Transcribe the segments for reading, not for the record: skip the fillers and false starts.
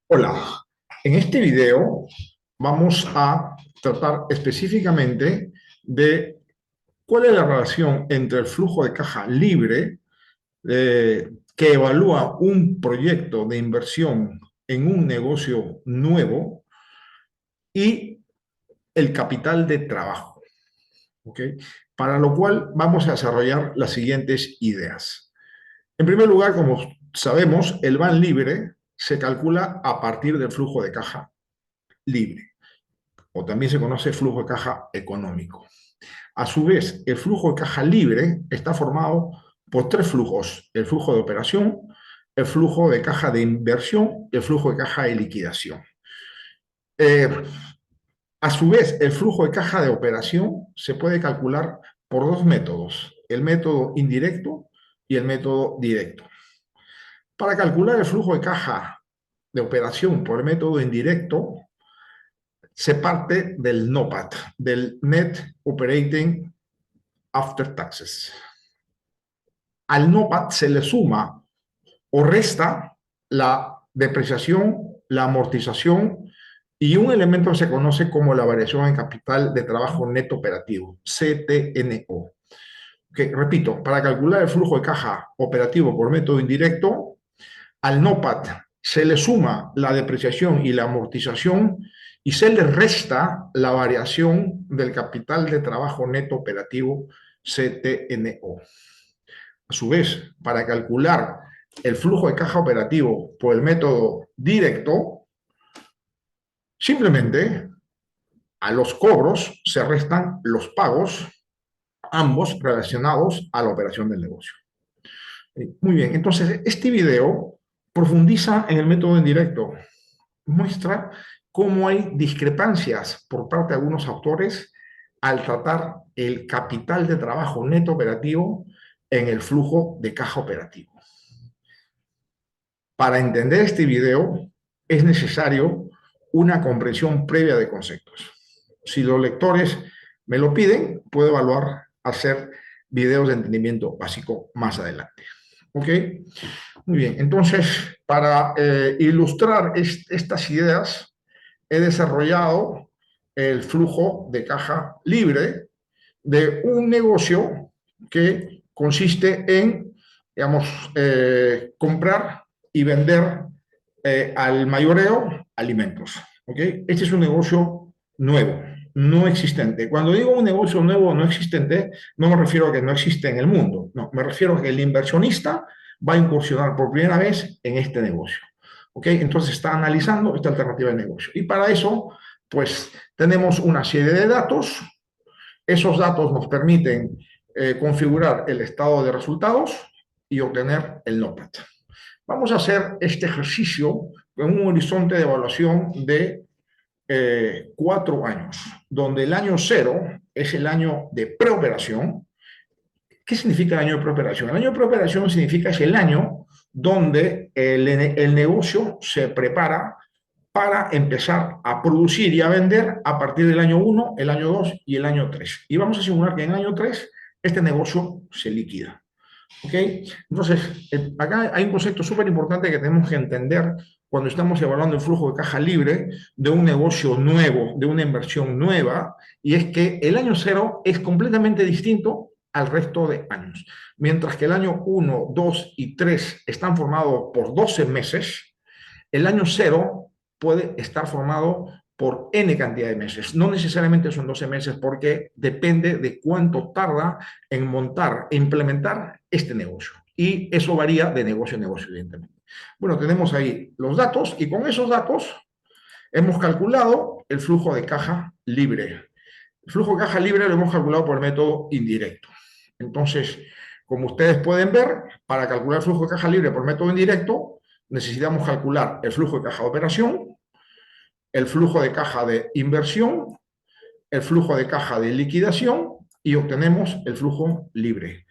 Hola, en este video vamos a tratar específicamente de cuál es la relación entre el flujo de caja libre que evalúa un proyecto de inversión en un negocio nuevo y el capital de trabajo. ¿Ok? Para lo cual vamos a desarrollar las siguientes ideas. En primer lugar, como sabemos, el VAN libre se calcula a partir del flujo de caja libre, o también se conoce flujo de caja económico. A su vez, el flujo de caja libre está formado por tres flujos: el flujo de operación, el flujo de caja de inversión y el flujo de caja de liquidación. Eh, a su vez, el flujo de caja de operación se puede calcular por dos métodos: el método indirecto y el método directo. Para calcular el flujo de caja de operación por el método indirecto, se parte del NOPAT, del Net Operating After Taxes. Al NOPAT se le suma o resta la depreciación, la amortización y un elemento que se conoce como la variación en capital de trabajo neto operativo, CTNO. Que, repito, para calcular el flujo de caja operativo por método indirecto, al NOPAT se le suma la depreciación y la amortización y se le resta la variación del capital de trabajo neto operativo, CTNO. A su vez, para calcular el flujo de caja operativo por el método directo, simplemente a los cobros se restan los pagos, ambos relacionados a la operación del negocio. Muy bien, entonces este video profundiza en el método indirecto, muestra cómo hay discrepancias por parte de algunos autores al tratar el capital de trabajo neto operativo en el flujo de caja operativo. Para entender este video es necesario una comprensión previa de conceptos. Si los lectores me lo piden, puedo evaluar hacer videos de entendimiento básico más adelante. ¿Ok? Muy bien, entonces, para ilustrar estas ideas, he desarrollado el flujo de caja libre de un negocio que consiste en, digamos, comprar y vender al mayoreo alimentos. ¿Okay? Este es un negocio nuevo, no existente. Cuando digo un negocio nuevo, no existente, no me refiero a que no existe en el mundo, no, me refiero a que el inversionista va a incursionar por primera vez en este negocio. ¿Ok? Entonces está analizando esta alternativa de negocio. Y para eso, pues tenemos una serie de datos. Esos datos nos permiten configurar el estado de resultados y obtener el NOPAT. Vamos a hacer este ejercicio en un horizonte de evaluación de 4 años, donde el año 0 es el año de preoperación. ¿Qué significa el año de preoperación? El año de preoperación significa es el año donde el negocio se prepara para empezar a producir y a vender a partir del año 1, el año 2 y el año 3. Y vamos a asegurar que en el año 3 este negocio se liquida. ¿Ok? Entonces, acá hay un concepto súper importante que tenemos que entender cuando estamos evaluando el flujo de caja libre de un negocio nuevo, de una inversión nueva, y es que el año 0 es completamente distinto al resto de años. Mientras que el año 1, 2 y 3 están formados por 12 meses, el año 0 puede estar formado por N cantidad de meses. No necesariamente son 12 meses porque depende de cuánto tarda en montar e implementar este negocio. Y eso varía de negocio a negocio, evidentemente. Bueno, tenemos ahí los datos y con esos datos hemos calculado el flujo de caja libre. El flujo de caja libre lo hemos calculado por el método indirecto. Entonces, como ustedes pueden ver, para calcular el flujo de caja libre por método indirecto, necesitamos calcular el flujo de caja de operación, el flujo de caja de inversión, el flujo de caja de liquidación y obtenemos el flujo libre.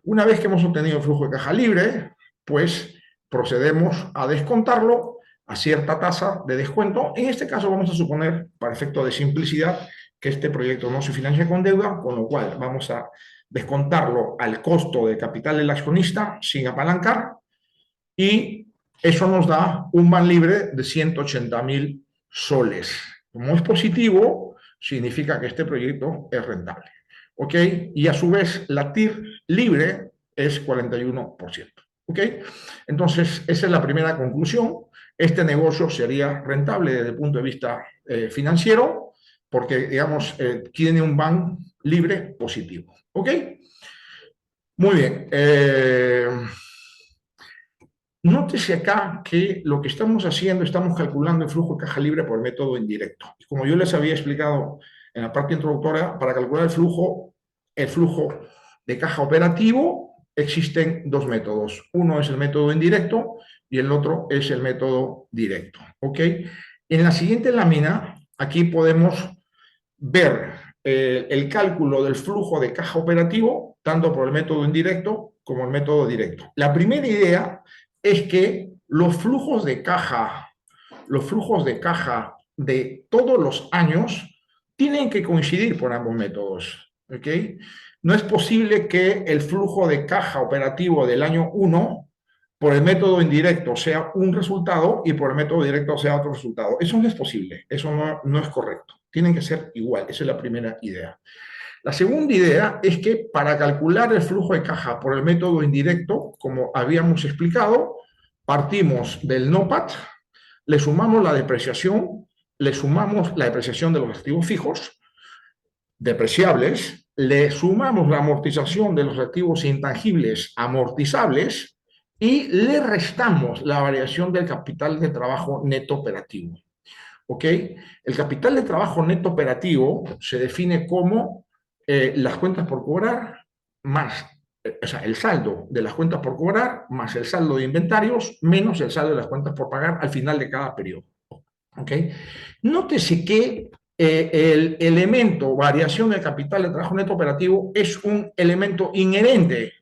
Una vez que hemos obtenido el flujo de caja libre, pues procedemos a descontarlo a cierta tasa de descuento. En este caso vamos a suponer, para efecto de simplicidad, que este proyecto no se financia con deuda, con lo cual vamos a descontarlo al costo de capital del accionista sin apalancar y Eso nos da un van libre de 180.000 soles. Como es positivo, significa que este proyecto es rentable. ¿Ok? Y a su vez, la TIR libre es 41%. ¿Ok? Entonces, esa es la primera conclusión. Este negocio sería rentable desde el punto de vista financiero porque, digamos, tiene un van libre positivo. ¿Ok? Muy bien. Nótese acá que lo que estamos haciendo, estamos calculando el flujo de caja libre por el método indirecto. Como yo les había explicado en la parte introductoria, para calcular el flujo de caja operativo, existen dos métodos. Uno es el método indirecto y el otro es el método directo. ¿Ok? En la siguiente lámina, aquí podemos ver el cálculo del flujo de caja operativo, tanto por el método indirecto como el método directo. La primera idea es que los flujos de caja de todos los años tienen que coincidir por ambos métodos. ¿Ok? No es posible que el flujo de caja operativo del año 1 por el método indirecto sea un resultado y por el método directo sea otro resultado. Eso no es posible, eso no es correcto. Tienen que ser igual, esa es la primera idea. La segunda idea es que para calcular el flujo de caja por el método indirecto, como habíamos explicado, partimos del NOPAT, le sumamos la depreciación, le sumamos la depreciación de los activos fijos, depreciables, le sumamos la amortización de los activos intangibles amortizables y le restamos la variación del capital de trabajo neto operativo. ¿Ok? El capital de trabajo neto operativo se define como las cuentas por cobrar más, o sea, el saldo de las cuentas por cobrar más el saldo de inventarios menos el saldo de las cuentas por pagar al final de cada periodo. ¿Ok? Nótese que el elemento variación del capital de trabajo neto operativo es un elemento inherente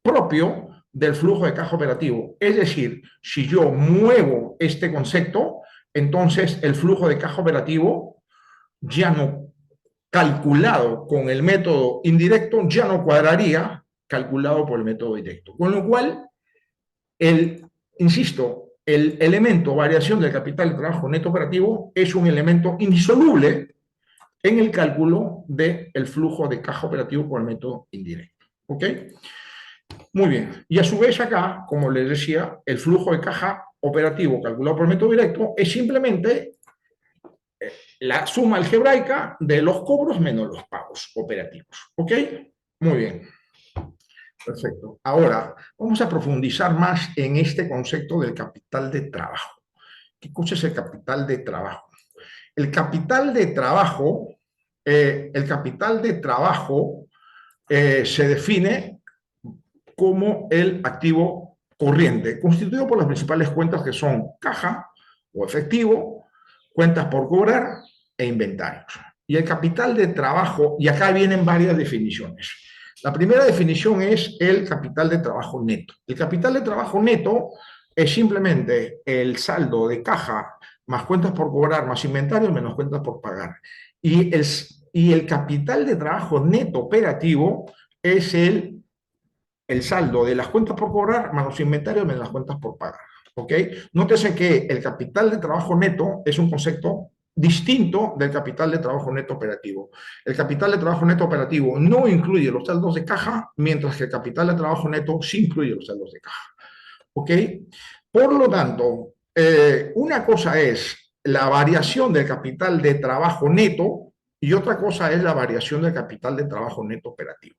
propio del flujo de caja operativo. Es decir, si yo muevo este concepto, entonces el flujo de caja operativo ya no calculado con el método indirecto ya no cuadraría calculado por el método directo. Con lo cual, insisto, el elemento variación del capital de trabajo neto operativo es un elemento indisoluble en el cálculo del flujo de caja operativo por el método indirecto. ¿Ok? Muy bien. Y a su vez acá, como les decía, el flujo de caja operativo calculado por el método directo es simplemente la suma algebraica de los cobros menos los pagos operativos. ¿Ok? Muy bien. Perfecto. Ahora, vamos a profundizar más en este concepto del capital de trabajo. ¿Qué cosa es el capital de trabajo? El capital de trabajo, se define como el activo corriente, constituido por las principales cuentas que son caja o efectivo, cuentas por cobrar e inventarios. Y el capital de trabajo, y acá vienen varias definiciones. La primera definición es el capital de trabajo neto. El capital de trabajo neto es simplemente el saldo de caja más cuentas por cobrar, más inventarios, menos cuentas por pagar. Y el capital de trabajo neto operativo es el saldo de las cuentas por cobrar más los inventarios menos las cuentas por pagar. ¿Ok? Nótese que el capital de trabajo neto es un concepto distinto del capital de trabajo neto operativo. El capital de trabajo neto operativo no incluye los saldos de caja, mientras que el capital de trabajo neto sí incluye los saldos de caja. ¿Ok? Por lo tanto, una cosa es la variación del capital de trabajo neto y otra cosa es la variación del capital de trabajo neto operativo.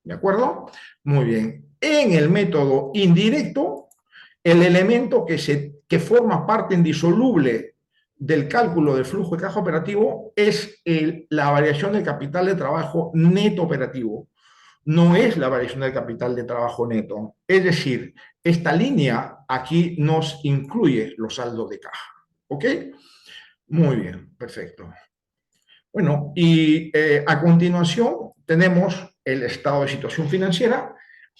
¿De acuerdo? Muy bien. En el método indirecto, el elemento que forma parte indisoluble del cálculo del flujo de caja operativo es la variación del capital de trabajo neto operativo. No es la variación del capital de trabajo neto. Es decir, esta línea aquí nos incluye los saldos de caja. ¿Ok? Muy bien, perfecto. Bueno, y a continuación tenemos el estado de situación financiera.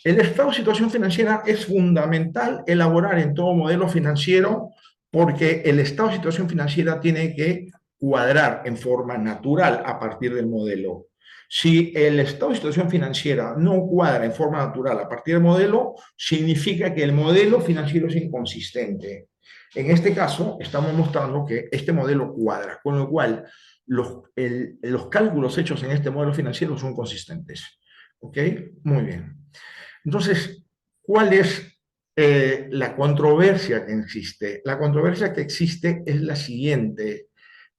El estado de situación financiera es fundamental elaborar en todo modelo financiero porque el estado de situación financiera tiene que cuadrar en forma natural a partir del modelo. Si el estado de situación financiera no cuadra en forma natural a partir del modelo, significa que el modelo financiero es inconsistente. En este caso, estamos mostrando que este modelo cuadra, con lo cual los cálculos hechos en este modelo financiero son consistentes. ¿Ok? Muy bien. Entonces, ¿cuál es la controversia que existe? La controversia que existe es la siguiente.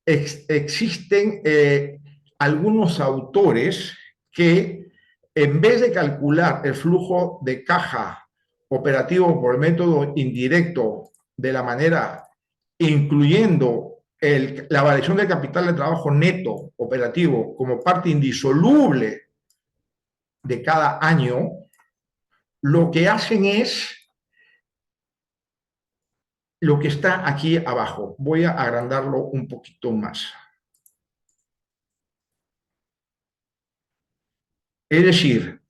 Existen algunos autores que, en vez de calcular el flujo de caja operativo por el método indirecto de la manera incluyendo la variación del capital de trabajo neto operativo como parte indisoluble de cada año, lo que hacen es lo que está aquí abajo. Voy a agrandarlo un poquito más. Es decir,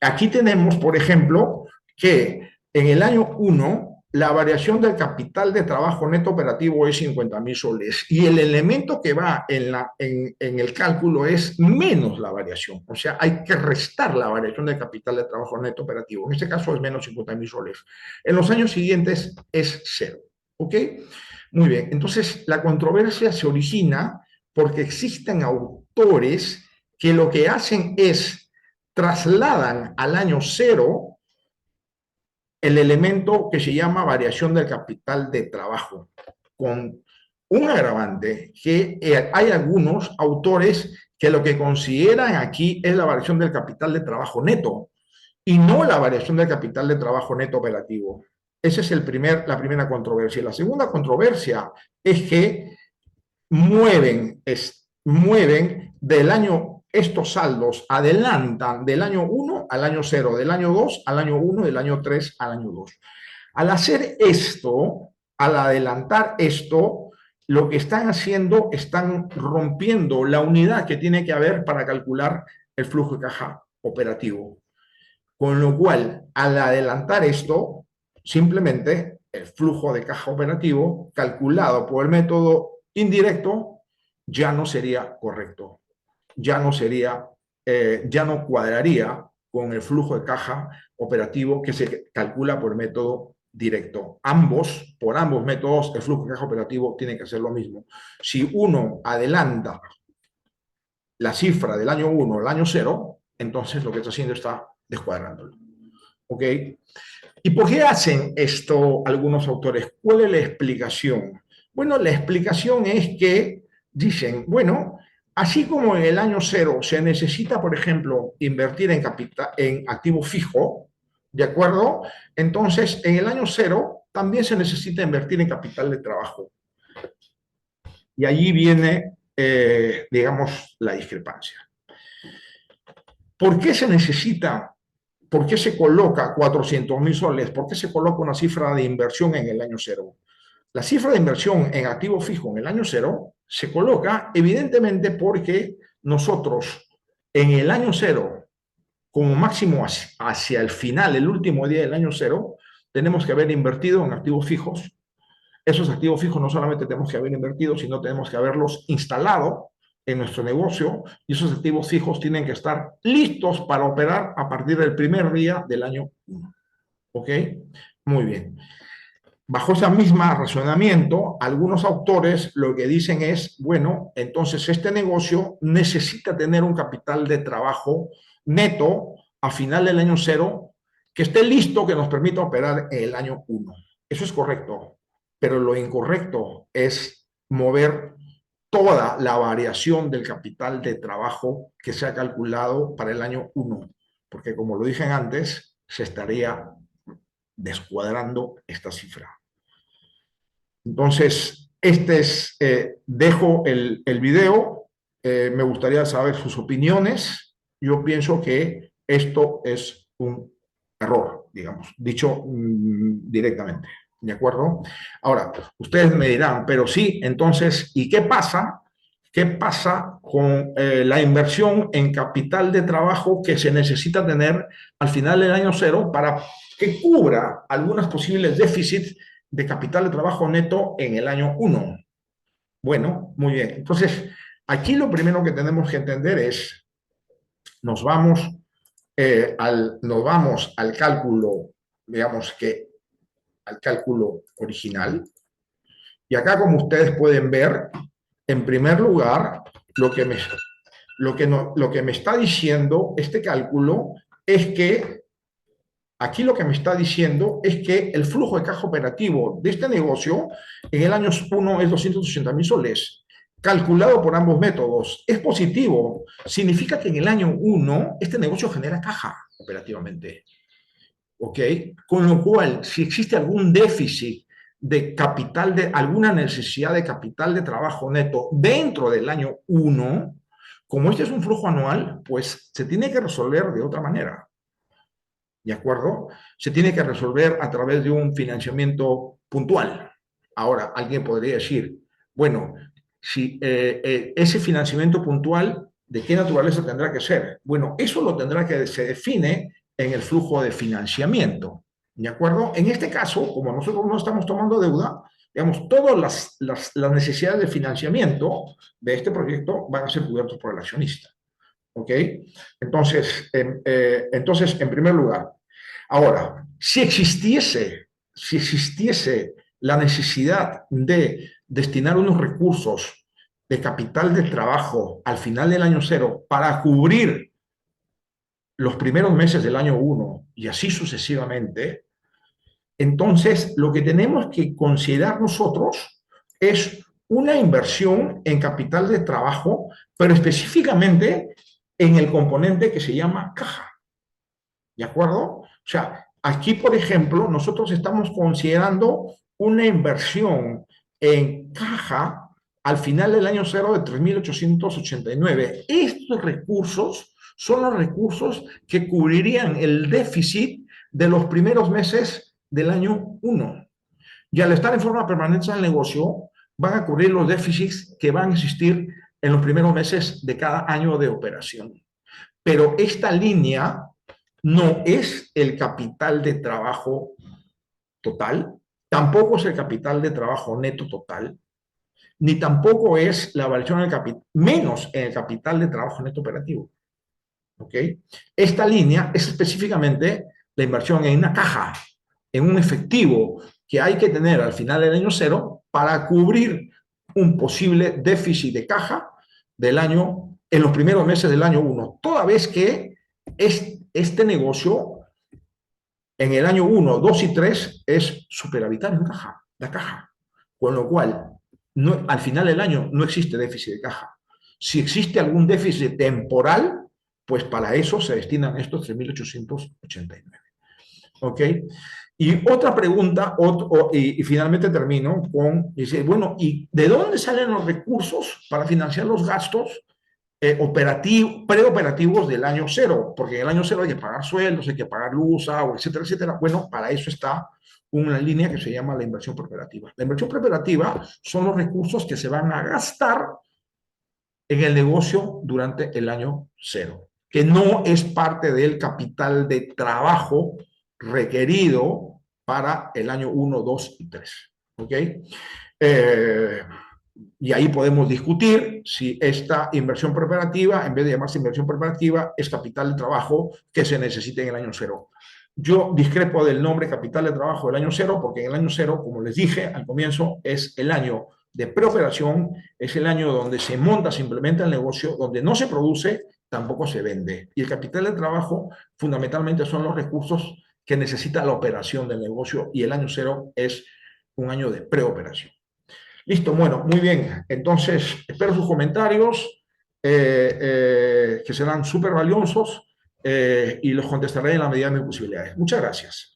aquí tenemos, por ejemplo, que en el año 1 la variación del capital de trabajo neto operativo es 50.000 soles y el elemento que va en el cálculo es menos la variación. O sea, hay que restar la variación del capital de trabajo neto operativo. En este caso es menos 50.000 soles. En los años siguientes es cero. ¿Ok? Muy bien. Entonces, la controversia se origina porque existen autores que lo que hacen es trasladan al año cero el elemento que se llama variación del capital de trabajo, con un agravante que hay algunos autores que lo que consideran aquí es la variación del capital de trabajo neto y no la variación del capital de trabajo neto operativo. Esa es la primera controversia. La segunda controversia es que mueven del año, estos saldos adelantan del año 1 al año 0, del año 2 al año 1, del año 3 al año 2. Al hacer esto, al adelantar esto, lo que están haciendo, están rompiendo la unidad que tiene que haber para calcular el flujo de caja operativo. Con lo cual, al adelantar esto, simplemente el flujo de caja operativo calculado por el método indirecto ya no sería correcto, ya no sería, ya no cuadraría con el flujo de caja operativo que se calcula por el método directo. Por ambos métodos, el flujo de caja operativo tiene que ser lo mismo. Si uno adelanta la cifra del año 1 al año 0, entonces lo que está haciendo está descuadrándolo. ¿Ok? ¿Y por qué hacen esto algunos autores? ¿Cuál es la explicación? Bueno, la explicación es que dicen, bueno, así como en el año 0 se necesita, por ejemplo, invertir en activo fijo, ¿de acuerdo? Entonces, en el año 0 también se necesita invertir en capital de trabajo. Y allí viene, digamos, la discrepancia. ¿Por qué se necesita, por qué se coloca 400.000 soles? ¿Por qué se coloca una cifra de inversión en el año 0? La cifra de inversión en activo fijo en el año 0 se coloca evidentemente porque nosotros en el año 0, como máximo hacia el final, el último día del año 0, tenemos que haber invertido en activos fijos. Esos activos fijos no solamente tenemos que haber invertido, sino tenemos que haberlos instalado en nuestro negocio y esos activos fijos tienen que estar listos para operar a partir del primer día del año 1. ¿Ok? Muy bien. Bajo ese mismo razonamiento, algunos autores lo que dicen es, bueno, entonces este negocio necesita tener un capital de trabajo neto a final del año 0 que esté listo, que nos permita operar en el año 1. Eso es correcto, pero lo incorrecto es mover toda la variación del capital de trabajo que se ha calculado para el año 1, porque como lo dije antes, se estaría descuadrando esta cifra. Entonces, dejo el video, me gustaría saber sus opiniones. Yo pienso que esto es un error, digamos, dicho directamente, ¿de acuerdo? Ahora, ustedes me dirán, pero sí, entonces, ¿y qué pasa? ¿Qué pasa con la inversión en capital de trabajo que se necesita tener al final del año 0 para que cubra algunos posibles déficits de capital de trabajo neto en el año 1? Bueno, muy bien. Entonces, Aquí lo primero que tenemos que entender es, nos vamos, nos vamos al cálculo, digamos que al cálculo original. Y acá, como ustedes pueden ver, en primer lugar, lo que me, lo que me está diciendo este cálculo es que aquí lo que me está diciendo es que el flujo de caja operativo de este negocio en el año 1 es 280.000 soles, calculado por ambos métodos. Es positivo. Significa que en el año 1 este negocio genera caja operativamente. ¿Ok? Con lo cual, si existe algún déficit de capital, de alguna necesidad de capital de trabajo neto dentro del año 1, como este es un flujo anual, pues se tiene que resolver de otra manera. ¿De acuerdo? Se tiene que resolver a través de un financiamiento puntual. Ahora, alguien podría decir, bueno, si ese financiamiento puntual, ¿de qué naturaleza tendrá que ser? Bueno, eso lo tendrá que se define en el flujo de financiamiento. ¿De acuerdo? En este caso, como nosotros no estamos tomando deuda, digamos, todas las necesidades de financiamiento de este proyecto van a ser cubiertos por el accionista. ¿Ok? Entonces, entonces, en primer lugar, ahora, si existiese la necesidad de destinar unos recursos de capital de trabajo al final del año 0 para cubrir los primeros meses del año 1 y así sucesivamente, entonces lo que tenemos que considerar nosotros es una inversión en capital de trabajo, pero específicamente en el componente que se llama caja. ¿De acuerdo? O sea, aquí, por ejemplo, nosotros estamos considerando una inversión en caja al final del año 0 de 3.889. Estos recursos son los recursos que cubrirían el déficit de los primeros meses del año 1. Y al estar en forma permanente en el negocio, van a cubrir los déficits que van a existir en los primeros meses de cada año de operación. Pero esta línea no es el capital de trabajo total, tampoco es el capital de trabajo neto total, ni tampoco es la variación del capital, menos en el capital de trabajo neto operativo. ¿Ok? Esta línea es específicamente la inversión en una caja, en un efectivo que hay que tener al final del año 0 para cubrir un posible déficit de caja del año, en los primeros meses del año 1, toda vez que este negocio en el año 1, 2 y 3 es superavitario en caja, la caja. Con lo cual, no, al final del año no existe déficit de caja. Si existe algún déficit temporal, pues para eso se destinan estos 3.889. ¿Ok? Y otra pregunta, y finalmente termino con, dice, bueno, ¿y de dónde salen los recursos para financiar los gastos preoperativos del año 0? Porque en el año 0 hay que pagar sueldos, hay que pagar luz, agua, etcétera, etcétera. Bueno, para eso está una línea que se llama la inversión preoperativa. La inversión preoperativa son los recursos que se van a gastar en el negocio durante el año 0, que no es parte del capital de trabajo requerido para el año 1, 2 y 3. ¿Ok? Y ahí podemos discutir si esta inversión preparativa, en vez de llamarse inversión preparativa, es capital de trabajo que se necesita en el año 0. Yo discrepo del nombre capital de trabajo del año 0 porque en el año 0, como les dije al comienzo, es el año de preoperación, es el año donde se monta, se implementa el negocio, donde no se produce, tampoco se vende. Y el capital de trabajo fundamentalmente son los recursos que necesita la operación del negocio y el año 0 es un año de preoperación. Listo, bueno, muy bien. Entonces, espero sus comentarios, que serán súper valiosos, y los contestaré en la medida de mis posibilidades. Muchas gracias.